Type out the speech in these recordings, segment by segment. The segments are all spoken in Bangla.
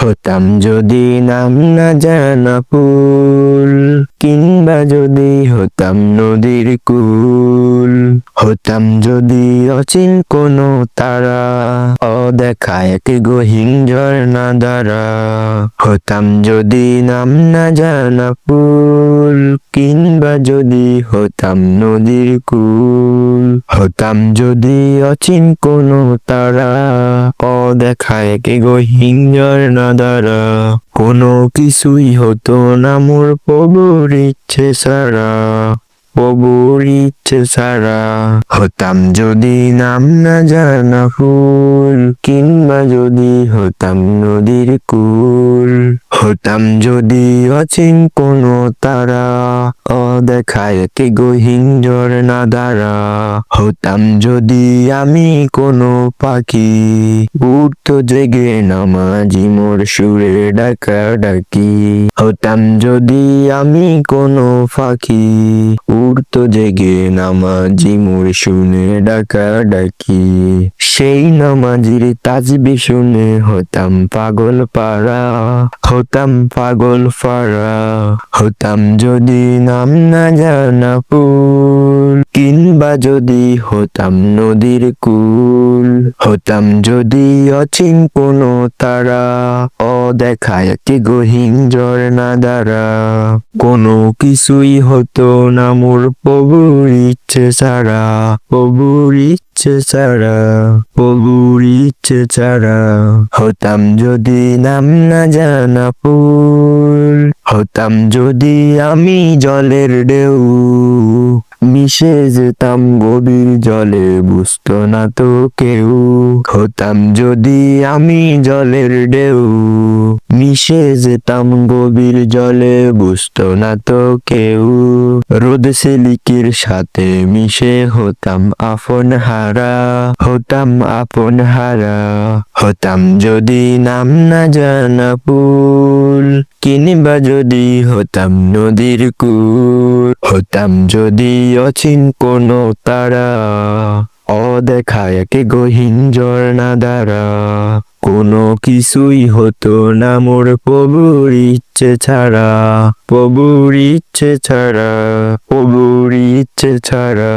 হতাম যদি নাম না জানা ফুল, কিংবা যদি হতাম নদীর কুল, হতাম যদি অচিন কোনো তারা, অদেখা এক গহীন ঝর্ণা দ্বারা। হতাম যদি নাম না জানা ফুল, কিংবা যদি হতাম নদীর কুল, হতাম যদি অচিন কোনো তারা, অদেখা এক গহীন ঝর্ণা দ্বারা। কোনো কিছুই হতো না মোর প্রভুর ইচ্ছে ছাড়া, প্রভুর ইচ্ছে ছাড়া। হতাম যদি নাম না জানা ফুল, কিংবা যদি হতাম নদীর কুল, হতাম যদি অচিন কোনো তারা, অদেখা এক গহীন ঝর্ণা দ্বারা। হতাম যদি আমি কোনো পাখি, উড়তো জেগে নামাজি মোর সুরে ডাকা ডাকি। হতাম যদি আমি কোনো পাখি, উড়তো জেগে নামাজি মোর শুনে ডাকা ডাকি। সেই নামাজির তাসবিহ শুনে হতাম পাগল পারা, হতাম পাগল পারা। হতাম যদি নাম না জানা ফুল, কিংবা যদি হতাম নদীর কুল, হতাম যদি অচিন কোনো তারা, অদেখা এক গহীন ঝর্ণা দ্বারা। কোনো কিছুই হতো না মোর প্রভুর ইচ্ছে ছাড়া, প্রভুর ইচ্ছে ছাড়া, প্রভুর ইচ্ছে ছাড়া। হতাম যদি নাম না জানা ফুল, হতাম যদি আমি জলের ঢেউ, মিশে যেতাম গভীর জলে বুঝতো না তো কেউ। হতাম যদি আমি জলের ঢেউ, মিশে যেতাম গভীর জলে বুঝতো না তো কেউ। রোদ সেলিকের সাথে মিশে হতাম আপন হারা, হতাম আপন হারা। হতাম যদি নাম না জানা ফুল, কিংবা যদি হতাম নদীর কুল, হতাম যদি অচিন কোনো তারা, অদেখা এক গহীন ঝর্ণা দ্বারা। কোনো কিছুই হতো না মোর প্রভুর ইচ্ছে ছাড়া, প্রভুর ইচ্ছে ছাড়া, প্রভুর ইচ্ছে ছাড়া।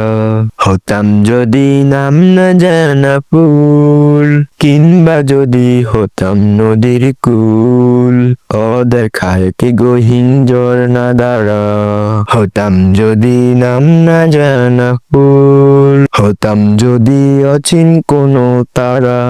হতাম যদি নাম না জানা ফুল, কিংবা যদি হতাম নদীর কুল, অদেখা এক গহীন ঝর্ণা দ্বারা। হতাম যদি নাম না জানা ফুল, হতাম যদি অচিন কোনো তারা।